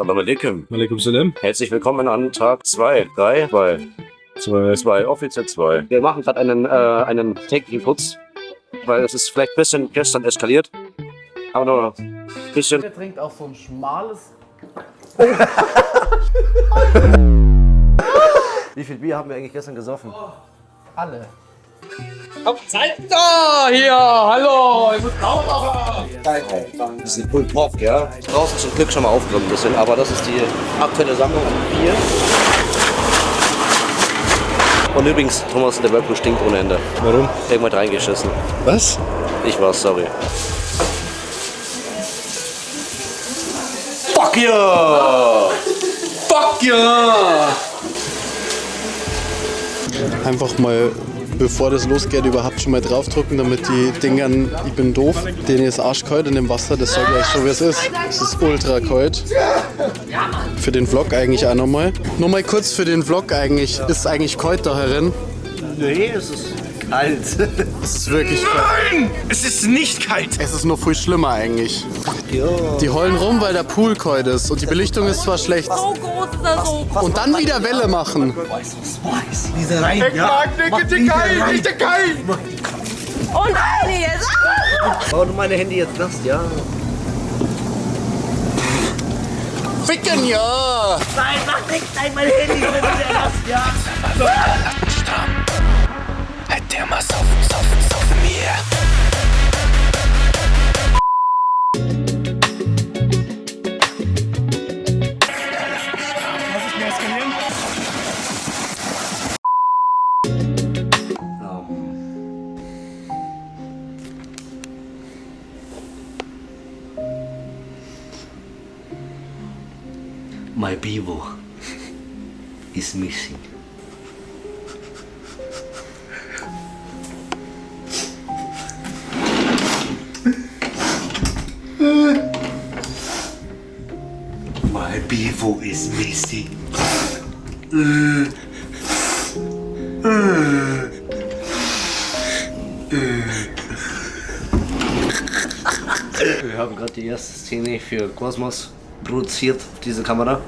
Salam alaikum. Alaikum salam. Herzlich willkommen an Tag 2, offiziell 2. Wir machen gerade einen täglichen Putz, weil es ist vielleicht ein bisschen gestern eskaliert. Aber nur ein bisschen. Der trinkt auch so ein schmales. Wie viel Bier haben wir eigentlich gestern gesoffen? Alle. Zeit da! Hier! Hallo! Ich muss sauber machen! Das ist ein Pulled Pork, ja. Draußen zum Glück schon mal aufgenommen ein bisschen, aber das ist die aktuelle Sammlung an Bier. Und übrigens, Thomas, der Whirlpool stinkt ohne Ende. Warum? Irgendwann reingeschissen. Was? Ich war's, sorry. Fuck yeah! Fuck yeah! Einfach mal, bevor das losgeht, überhaupt schon mal draufdrücken, damit die Dingern, ich bin doof, denen ist arschkalt in dem Wasser, das sage ich euch so wie es ist. Es ist ultra kalt. Für den Vlog eigentlich auch nochmal. Nur mal kurz für den Vlog eigentlich, ist es eigentlich kalt da herin? Nee, es ist kalt. Es ist wirklich kalt. Nein! Es ist nicht kalt! Es ist noch viel schlimmer eigentlich. Die heulen rum, weil der Pool kalt ist und die Belichtung ist zwar schlecht. So groß ist er so. Und dann wieder Welle machen. Diese rein, Ich mag nicht kalt! Nicht kalt! Oh nein, jetzt. Warum du meine Handy jetzt nass, ja? Ficken ja! Nein, mach nicht, nein, mein Handy ist wieder nass, ja? Der mal saufen mir. My Bevo is missing. My Bevo is missing. Wir haben gerade die erste Szene für Cosmos produziert auf diese Kamera.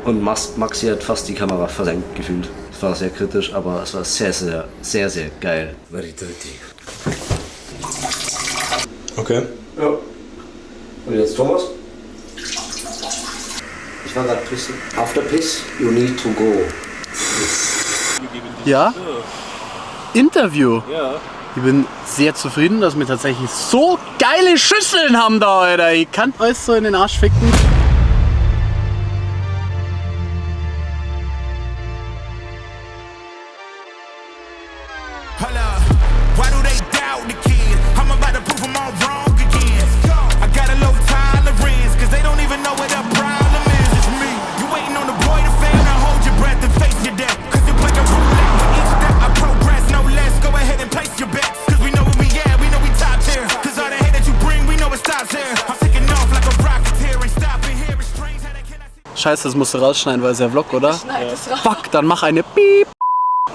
Und Maxi hat fast die Kamera versenkt gefühlt. Es war sehr kritisch, aber es war sehr geil. Very dirty. Okay. Ja. Und jetzt Thomas? Ich war gerade pissen. After piss, you need to go. Ja? Interview. Ja. Ich bin sehr zufrieden, dass wir tatsächlich so geile Schüsseln haben da, Alter. Ich kann alles so in den Arsch ficken. Scheiße, das musst du rausschneiden, weil es ja Vlog, oder? Schneid es raus. Fuck, dann mach eine Piep.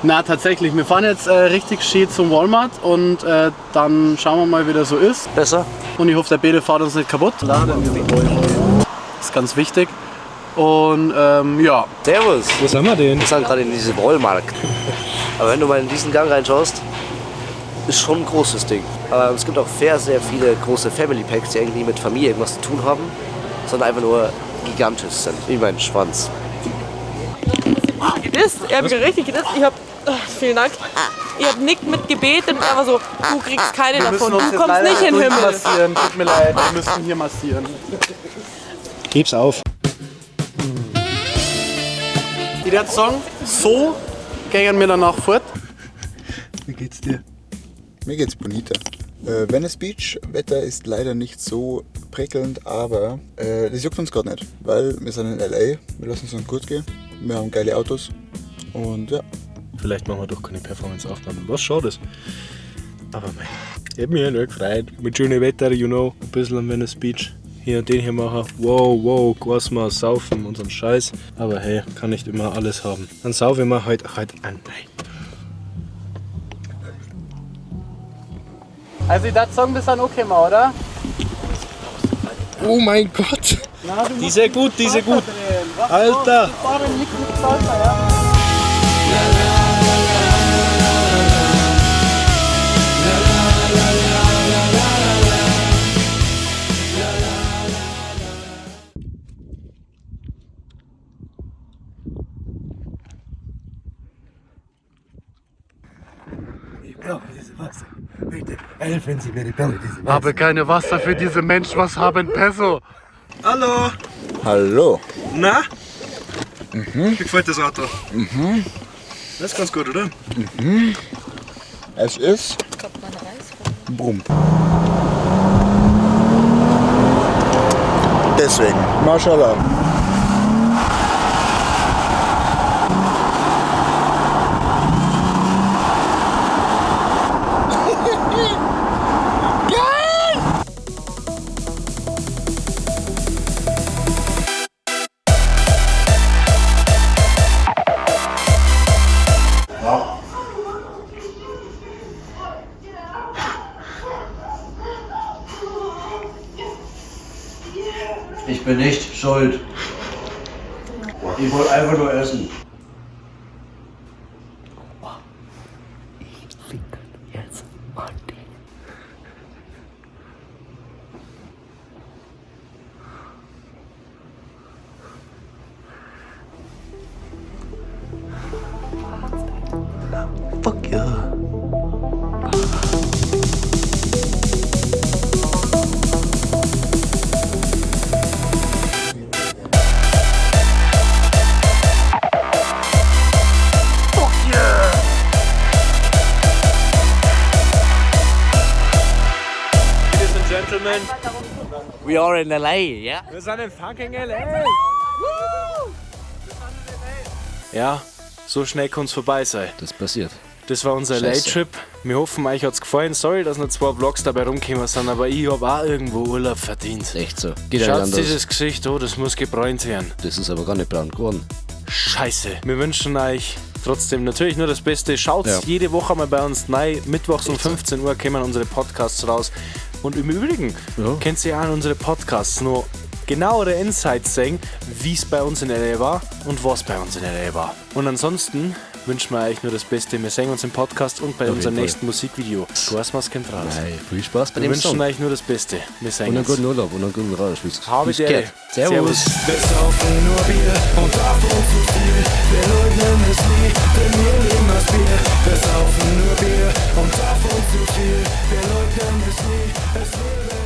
Na, tatsächlich, wir fahren jetzt richtig schön zum Walmart und dann schauen wir mal, wie das so ist. Besser? Und ich hoffe, der Bede fährt uns nicht kaputt. Das ist ganz wichtig. Und ja. Servus! Wo sind wir denn? Wir sind gerade in diesem Walmart. Aber wenn du mal in diesen Gang reinschaust, ist schon ein großes Ding. Aber es gibt auch sehr viele große Family Packs, die eigentlich nie mit Familie irgendwas zu tun haben, sondern einfach nur gigantisch sind. Wie mein Schwanz. Gedisst, er hat mich richtig gedisst. Ich hab, vielen Dank. Ich hab nicht mit gebetet und einfach so, du kriegst keine davon, du kommst nicht in den Himmel. Massieren. Tut mir leid, wir müssen hier massieren. Geb's auf. Ich würde sagen, so gehen wir danach fort. Wie geht's dir? Mir geht's bonita. Venice Beach, Wetter ist leider nicht so prickelnd, aber das juckt uns gerade nicht, weil wir sind in LA, wir lassen es uns gut gehen, wir haben geile Autos und ja. Vielleicht machen wir doch keine Performance-Aufnahmen. Was schade ist. Aber mei, ich hab mich ja nur gefreut. Mit schönem Wetter, you know, ein bisschen am Venice Beach. Hier und den hier machen. Wow, Cosmos, saufen und so einen Scheiß. Aber hey, kann nicht immer alles haben. Dann saufen wir heute an. Nein. Also ich würde sagen, wir sind okay mal, oder? Oh mein Gott! gut. Die ist sehr gut, die ist sehr gut. Alter! Helfen Sie mir, ich brauche diese Habe keine Wasser für diese Menschen, was haben Peso? Hallo! Hallo. Na? Wie gefällt das Auto? Das ist ganz gut, oder? Es ist Brummt. Deswegen, Mashallah. Ich bin nicht schuld. Ich wollte einfach nur essen. Fuck ja. Ladies and Gentlemen, We are in LA, ja? wir sind in fucking LA! Ja, so schnell kann es vorbei sein. Das passiert. Das war unser Scheiße. LA-Trip. Wir hoffen, euch hat's gefallen. Sorry, dass noch 2 Vlogs dabei rumgekommen sind, aber ich hab auch irgendwo Urlaub verdient. Echt so. Geht ja nicht Schaut anders. dieses Gesicht an, das muss gebräunt werden. Das ist aber gar nicht braun geworden. Scheiße. Wir wünschen euch trotzdem natürlich nur das Beste. Schaut Ja. jede Woche mal bei uns rein. Mittwochs um 15 Uhr kommen unsere Podcasts raus. Und im Übrigen könnt ihr auch in unsere Podcasts noch genauere Insights sehen, wie es bei uns in LA war und was bei uns in LA war. Und ansonsten wünschen wir euch nur das Beste. Wir sehen uns im Podcast und bei unserem Fall. nächsten Musikvideo. Cosmas kommt raus. Nein, viel Spaß bei Wir dem wünschen Song. euch nur das Beste. Wir sehen Und einen uns. guten Urlaub und einen guten Rausch. Habe die Ehre. Servus. Wir saufen nur Bier und davon zu viel. Wir leugnen es nie, denn wir lieben das Bier. Wir saufen nur Bier und davon zu viel. Wir leugnen es nie, es würde